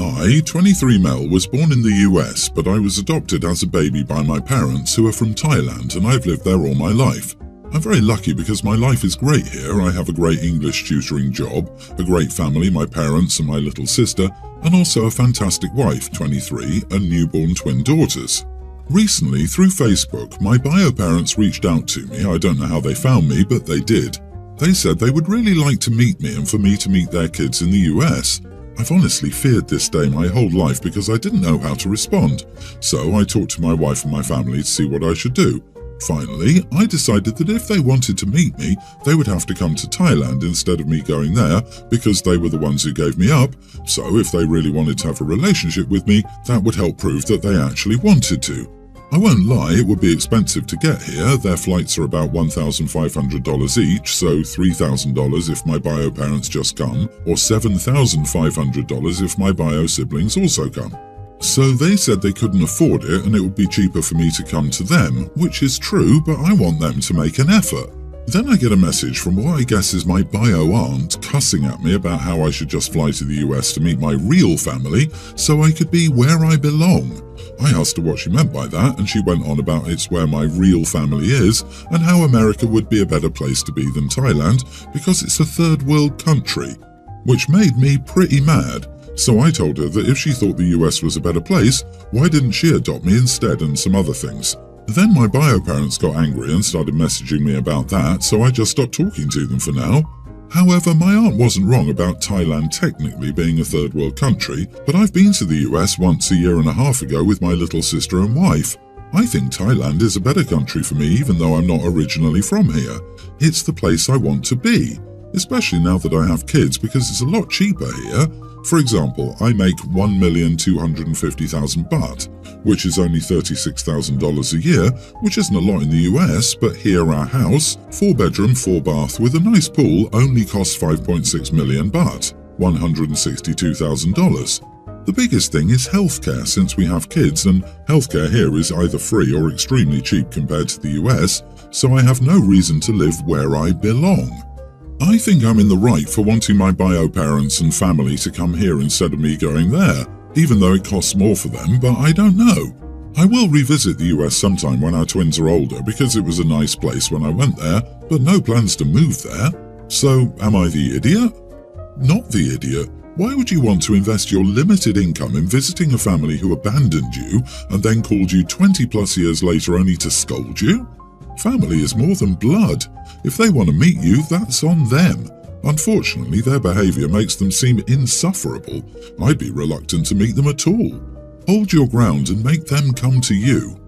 I, 23 Mel, was born in the US, but I was adopted as a baby by my parents who are from Thailand, and I've lived there all my life. I'm very lucky because my life is great here. I have a great English tutoring job, a great family, my parents and my little sister, and also a fantastic wife, 23, and newborn twin daughters. Recently, through Facebook, my bio parents reached out to me. I don't know how they found me, but they did. They said they would really like to meet me and for me to meet their kids in the US. I've honestly feared this day my whole life because I didn't know how to respond. So I talked to my wife and my family to see what I should do. Finally, I decided that if they wanted to meet me, they would have to come to Thailand instead of me going there because they were the ones who gave me up. So if they really wanted to have a relationship with me, that would help prove that they actually wanted to. I won't lie, it would be expensive to get here. Their flights are about $1,500 each, so $3,000 if my bio parents just come, or $7,500 if my bio siblings also come. So they said they couldn't afford it and it would be cheaper for me to come to them, which is true, but I want them to make an effort. Then I get a message from what I guess is my bio aunt cussing at me about how I should just fly to the US to meet my real family so I could be where I belong. I asked her what she meant by that, and she went on about it's where my real family is and how America would be a better place to be than Thailand because it's a third world country, which made me pretty mad. So I told her that if she thought the US was a better place, why didn't she adopt me instead and some other things. Then my bio parents got angry and started messaging me about that, so I just stopped talking to them for now. However, my aunt wasn't wrong about Thailand technically being a third world country, but I've been to the US once a year and a half ago with my little sister and wife. I think Thailand is a better country for me even though I'm not originally from here. It's the place I want to be, especially now that I have kids because it's a lot cheaper here. For example, I make $1,250,000 baht, which is only $36,000 a year, which isn't a lot in the US, but here our house, 4-bedroom, 4-bath with a nice pool, only costs 5.6 million baht, $162,000. The biggest thing is healthcare since we have kids, and healthcare here is either free or extremely cheap compared to the US, so I have no reason to live where I belong. I think I'm in the right for wanting my bio parents and family to come here instead of me going there, even though it costs more for them, but I don't know. I will revisit the US sometime when our twins are older because it was a nice place when I went there, but no plans to move there. So, am I the idiot? Not the idiot. Why would you want to invest your limited income in visiting a family who abandoned you and then called you 20 plus years later only to scold you? Family is more than blood. If they want to meet you, that's on them. Unfortunately, their behavior makes them seem insufferable. I'd be reluctant to meet them at all. Hold your ground and make them come to you.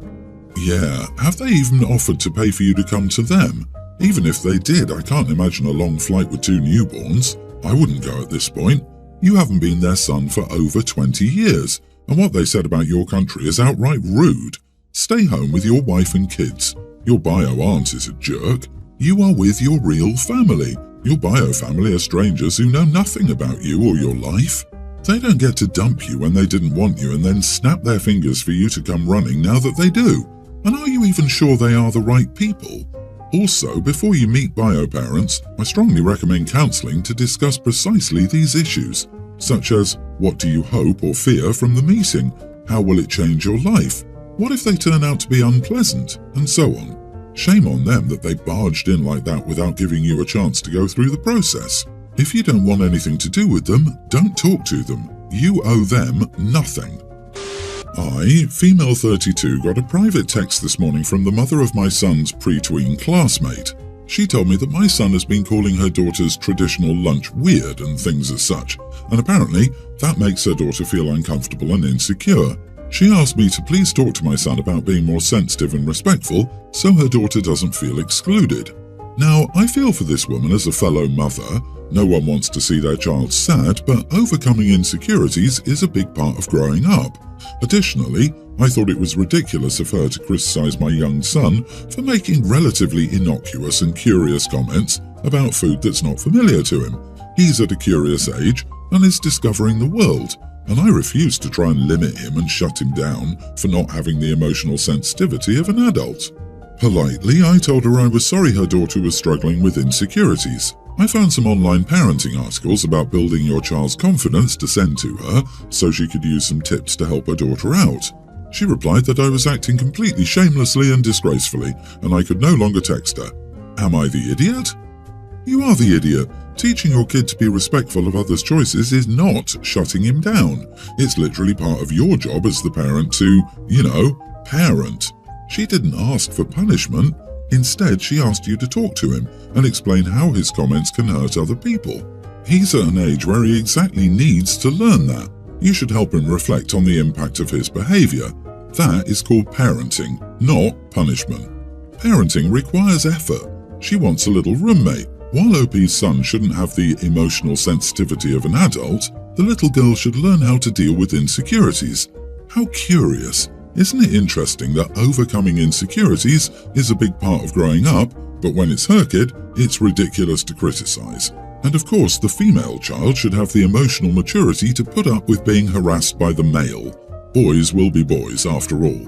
Yeah, have they even offered to pay for you to come to them? Even if they did, I can't imagine a long flight with 2 newborns. I wouldn't go at this point. You haven't been their son for over 20 years, and what they said about your country is outright rude. Stay home with your wife and kids. Your bio aunt is a jerk. You are with your real family. Your bio family are strangers who know nothing about you or your life. They don't get to dump you when they didn't want you and then snap their fingers for you to come running now that they do. And are you even sure they are the right people? Also, before you meet bio parents, I strongly recommend counselling to discuss precisely these issues, such as what do you hope or fear from the meeting? How will it change your life? What if they turn out to be unpleasant? And so on. Shame on them that they barged in like that without giving you a chance to go through the process. If you don't want anything to do with them, don't talk to them. You owe them nothing. I, female 32, got a private text this morning from the mother of my son's pre-tween classmate. She told me that my son has been calling her daughter's traditional lunch weird and things as such, and apparently that makes her daughter feel uncomfortable and insecure. She asked me to please talk to my son about being more sensitive and respectful so her daughter doesn't feel excluded. Now, I feel for this woman as a fellow mother. No one wants to see their child sad, but overcoming insecurities is a big part of growing up. Additionally, I thought it was ridiculous of her to criticize my young son for making relatively innocuous and curious comments about food that's not familiar to him. He's at a curious age and is discovering the world, and I refuse to try and limit him and shut him down for not having the emotional sensitivity of an adult. Politely, I told her I was sorry her daughter was struggling with insecurities. I found some online parenting articles about building your child's confidence to send to her so she could use some tips to help her daughter out. She replied that I was acting completely shamelessly and disgracefully, and I could no longer text her. Am I the idiot? You are the idiot. Teaching your kid to be respectful of others' choices is not shutting him down. It's literally part of your job as the parent to, parent. She didn't ask for punishment. Instead, she asked you to talk to him and explain how his comments can hurt other people. He's at an age where he exactly needs to learn that. You should help him reflect on the impact of his behavior. That is called parenting, not punishment. Parenting requires effort. She wants a little roommate. While OP's son shouldn't have the emotional sensitivity of an adult, the little girl should learn how to deal with insecurities. How curious. Isn't it interesting that overcoming insecurities is a big part of growing up, but when it's her kid, it's ridiculous to criticize? And of course, the female child should have the emotional maturity to put up with being harassed by the male. Boys will be boys, after all.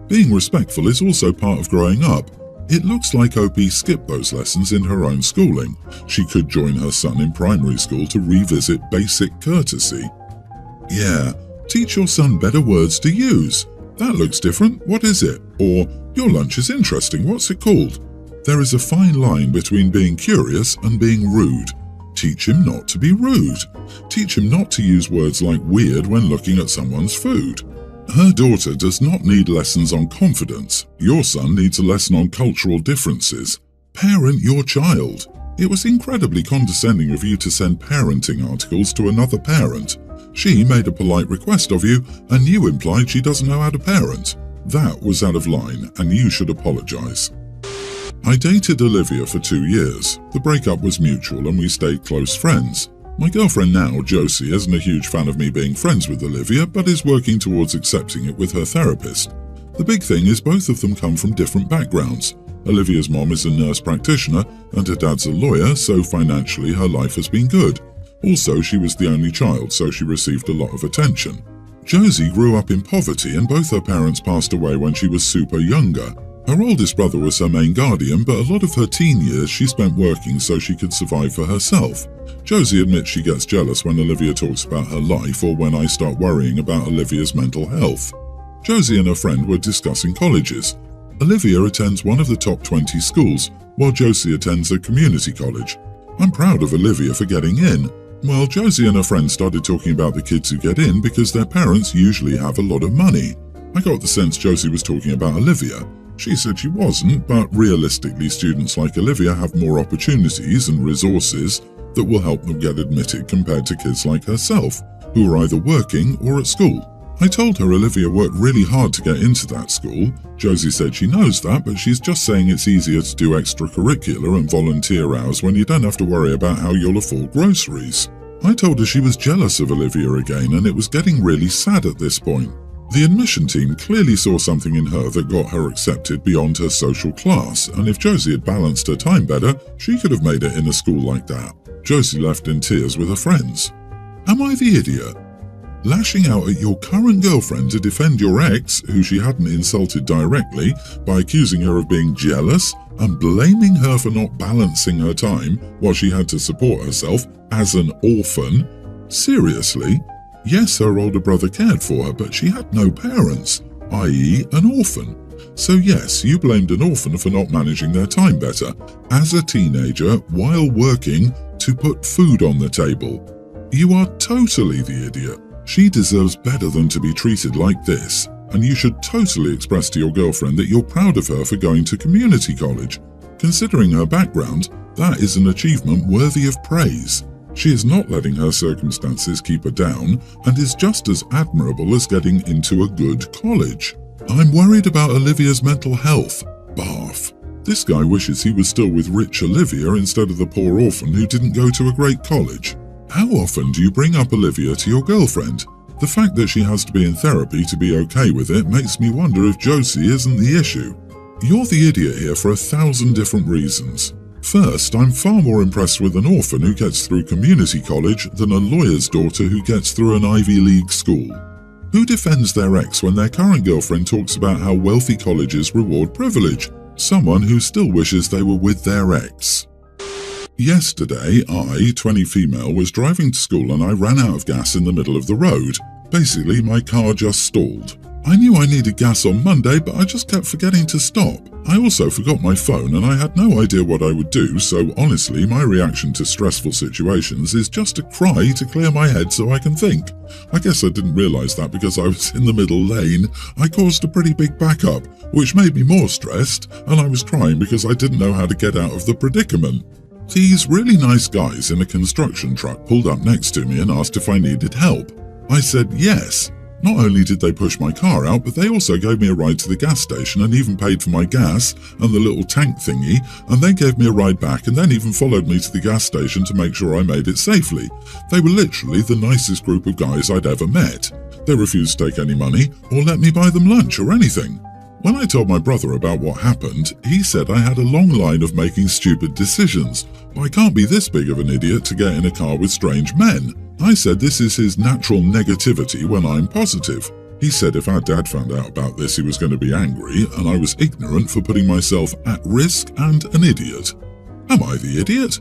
Being respectful is also part of growing up. It looks like OP skipped those lessons in her own schooling. She could join her son in primary school to revisit basic courtesy. Yeah, teach your son better words to use. That looks different, what is it? Or, your lunch is interesting, what's it called? There is a fine line between being curious and being rude. Teach him not to be rude. Teach him not to use words like weird when looking at someone's food. Her daughter does not need lessons on confidence. Your son needs a lesson on cultural differences. Parent your child. It was incredibly condescending of you to send parenting articles to another parent. She made a polite request of you, and you implied she doesn't know how to parent. That was out of line, and you should apologize. I dated Olivia for 2 years. The breakup was mutual, and we stayed close friends. My girlfriend now, Josie, isn't a huge fan of me being friends with Olivia, but is working towards accepting it with her therapist. The big thing is both of them come from different backgrounds. Olivia's mom is a nurse practitioner, and her dad's a lawyer, so financially her life has been good. Also, she was the only child, so she received a lot of attention. Josie grew up in poverty, and both her parents passed away when she was super younger. Her oldest brother was her main guardian, but a lot of her teen years she spent working so she could survive for herself. Josie admits she gets jealous when Olivia talks about her life or when I start worrying about Olivia's mental health. Josie and her friend were discussing colleges. Olivia attends one of the top 20 schools, while Josie attends a community college. I'm proud of Olivia for getting in. Well, Josie and her friend started talking about the kids who get in because their parents usually have a lot of money. I got the sense Josie was talking about Olivia. She said she wasn't, but realistically students like Olivia have more opportunities and resources that will help them get admitted compared to kids like herself, who are either working or at school. I told her Olivia worked really hard to get into that school. Josie said she knows that, but she's just saying it's easier to do extracurricular and volunteer hours when you don't have to worry about how you'll afford groceries. I told her she was jealous of Olivia again, and it was getting really sad at this point. The admission team clearly saw something in her that got her accepted beyond her social class, and if Josie had balanced her time better, she could have made it in a school like that. Josie left in tears with her friends. Am I the idiot? Lashing out at your current girlfriend to defend your ex, who she hadn't insulted directly, by accusing her of being jealous and blaming her for not balancing her time while she had to support herself as an orphan? Seriously? Yes, her older brother cared for her, but she had no parents, i.e. an orphan. So yes, you blamed an orphan for not managing their time better, as a teenager while working to put food on the table. You are totally the idiot. She deserves better than to be treated like this, and you should totally express to your girlfriend that you're proud of her for going to community college. Considering her background, that is an achievement worthy of praise. She is not letting her circumstances keep her down and is just as admirable as getting into a good college. I'm worried about Olivia's mental health. Barf. This guy wishes he was still with rich Olivia instead of the poor orphan who didn't go to a great college. How often do you bring up Olivia to your girlfriend? The fact that she has to be in therapy to be okay with it makes me wonder if Josie isn't the issue. You're the idiot here for 1,000 different reasons. First, I'm far more impressed with an orphan who gets through community college than a lawyer's daughter who gets through an Ivy League school. Who defends their ex when their current girlfriend talks about how wealthy colleges reward privilege? Someone who still wishes they were with their ex. Yesterday, I, 20 female, was driving to school and I ran out of gas in the middle of the road. Basically, my car just stalled. I knew I needed gas on Monday, but I just kept forgetting to stop. I also forgot my phone and I had no idea what I would do, so honestly, my reaction to stressful situations is just to cry to clear my head so I can think. I guess I didn't realise that because I was in the middle lane, I caused a pretty big backup, which made me more stressed, and I was crying because I didn't know how to get out of the predicament. These really nice guys in a construction truck pulled up next to me and asked if I needed help. I said yes. Not only did they push my car out, but they also gave me a ride to the gas station and even paid for my gas and the little tank thingy, and then gave me a ride back and then even followed me to the gas station to make sure I made it safely. They were literally the nicest group of guys I'd ever met. They refused to take any money or let me buy them lunch or anything. When I told my brother about what happened, he said I had a long line of making stupid decisions. I can't be this big of an idiot to get in a car with strange men. I said this is his natural negativity when I'm positive. He said if our dad found out about this he was going to be angry and I was ignorant for putting myself at risk and an idiot. Am I the idiot?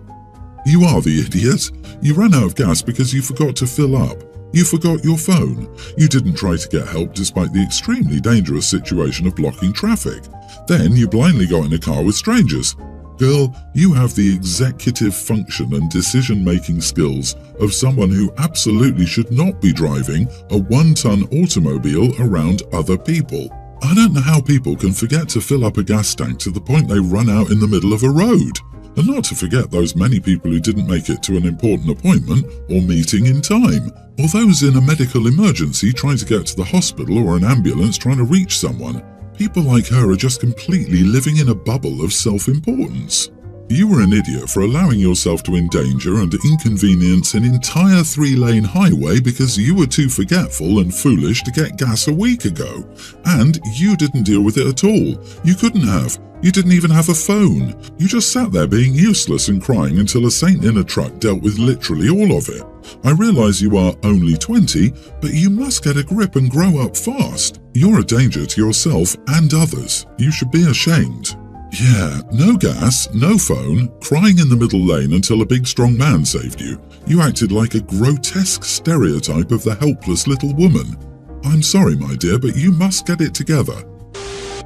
You are the idiot. You ran out of gas because you forgot to fill up. You forgot your phone. You didn't try to get help despite the extremely dangerous situation of blocking traffic. Then you blindly got in a car with strangers. Girl, you have the executive function and decision-making skills of someone who absolutely should not be driving a 1-ton automobile around other people. I don't know how people can forget to fill up a gas tank to the point they run out in the middle of a road. And not to forget those many people who didn't make it to an important appointment or meeting in time, or those in a medical emergency trying to get to the hospital or an ambulance trying to reach someone. People like her are just completely living in a bubble of self-importance. You were an idiot for allowing yourself to endanger and inconvenience an entire 3-lane highway because you were too forgetful and foolish to get gas a week ago. And you didn't deal with it at all. You couldn't have. You didn't even have a phone. You just sat there being useless and crying until a saint in a truck dealt with literally all of it. I realize you are only 20, but you must get a grip and grow up fast. You're a danger to yourself and others. You should be ashamed. Yeah, no gas, no phone, crying in the middle lane until a big strong man saved you. You acted like a grotesque stereotype of the helpless little woman. I'm sorry, my dear, but you must get it together.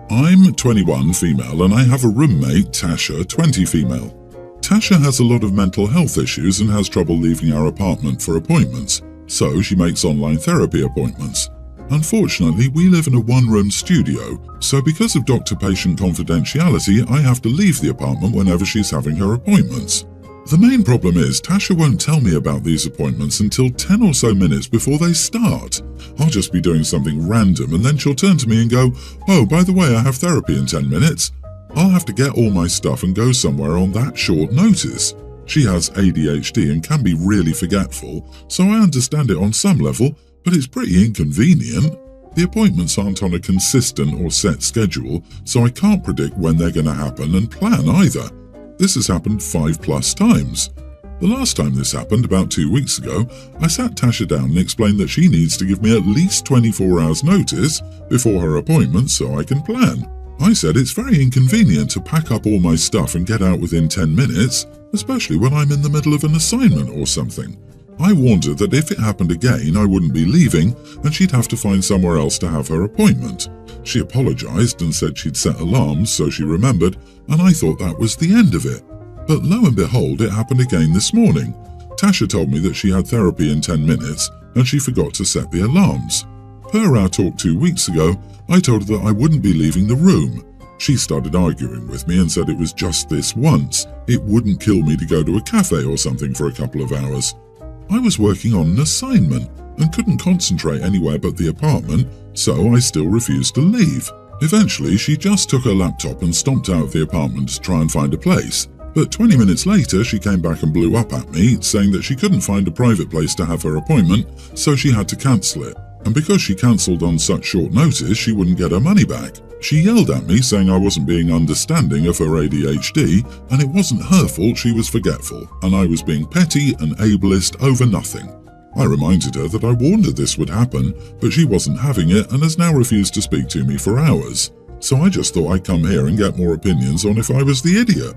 I'm 21 female and I have a roommate, Tasha, 20 female. Tasha has a lot of mental health issues and has trouble leaving our apartment for appointments, so she makes online therapy appointments. Unfortunately, we live in a one-room studio, so because of doctor-patient confidentiality, I have to leave the apartment whenever she's having her appointments. The main problem is Tasha won't tell me about these appointments until 10 or so minutes before they start. I'll just be doing something random and then she'll turn to me and go, "Oh, by the way, I have therapy in 10 minutes. I'll have to get all my stuff and go somewhere on that short notice. She has ADHD and can be really forgetful, so I understand it on some level, but it's pretty inconvenient. The appointments aren't on a consistent or set schedule, so I can't predict when they're going to happen and plan either. This has happened 5+ times. The last time this happened, about 2 weeks ago, I sat Tasha down and explained that she needs to give me at least 24 hours notice before her appointment so I can plan. I said it's very inconvenient to pack up all my stuff and get out within 10 minutes, especially when I'm in the middle of an assignment or something. I warned her that if it happened again, I wouldn't be leaving and she'd have to find somewhere else to have her appointment. She apologized and said she'd set alarms so she remembered, and I thought that was the end of it. But lo and behold, it happened again this morning. Tasha told me that she had therapy in 10 minutes and she forgot to set the alarms. Per our talk 2 weeks ago, I told her that I wouldn't be leaving the room. She started arguing with me and said it was just this once. It wouldn't kill me to go to a cafe or something for a couple of hours. I was working on an assignment and couldn't concentrate anywhere but the apartment, so I still refused to leave. Eventually, she just took her laptop and stomped out of the apartment to try and find a place. But 20 minutes later, she came back and blew up at me, saying that she couldn't find a private place to have her appointment, so she had to cancel it. And because she cancelled on such short notice, she wouldn't get her money back. She yelled at me, saying I wasn't being understanding of her ADHD, and it wasn't her fault she was forgetful, and I was being petty and ableist over nothing. I reminded her that I warned her this would happen, but she wasn't having it and has now refused to speak to me for hours. So I just thought I'd come here and get more opinions on if I was the idiot.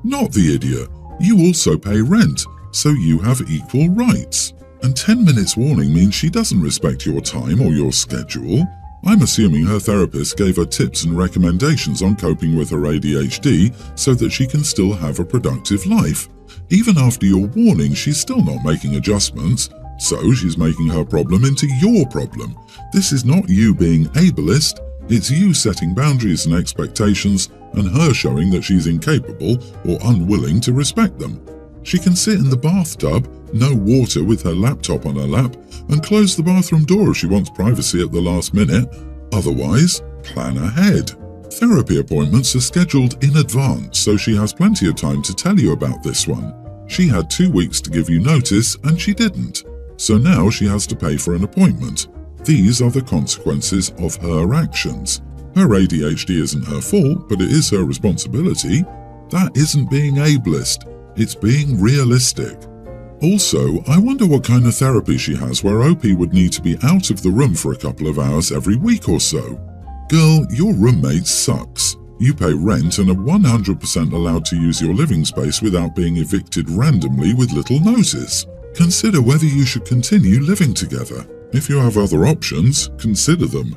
Not the idiot. You also pay rent, so you have equal rights. And 10 minutes warning means she doesn't respect your time or your schedule. I'm assuming her therapist gave her tips and recommendations on coping with her ADHD so that she can still have a productive life. Even after your warning, she's still not making adjustments, so she's making her problem into your problem. This is not you being ableist, it's you setting boundaries and expectations and her showing that she's incapable or unwilling to respect them. She can sit in the bathtub, no water, with her laptop on her lap, and close the bathroom door if she wants privacy at the last minute. Otherwise, plan ahead. Therapy appointments are scheduled in advance, so she has plenty of time to tell you about this one. She had 2 weeks to give you notice, and she didn't. So now she has to pay for an appointment. These are the consequences of her actions. Her ADHD isn't her fault, but it is her responsibility. That isn't being ableist. It's being realistic. Also, I wonder what kind of therapy she has where OP would need to be out of the room for a couple of hours every week or so. Girl, your roommate sucks. You pay rent and are 100% allowed to use your living space without being evicted randomly with little notice. Consider whether you should continue living together. If you have other options, consider them.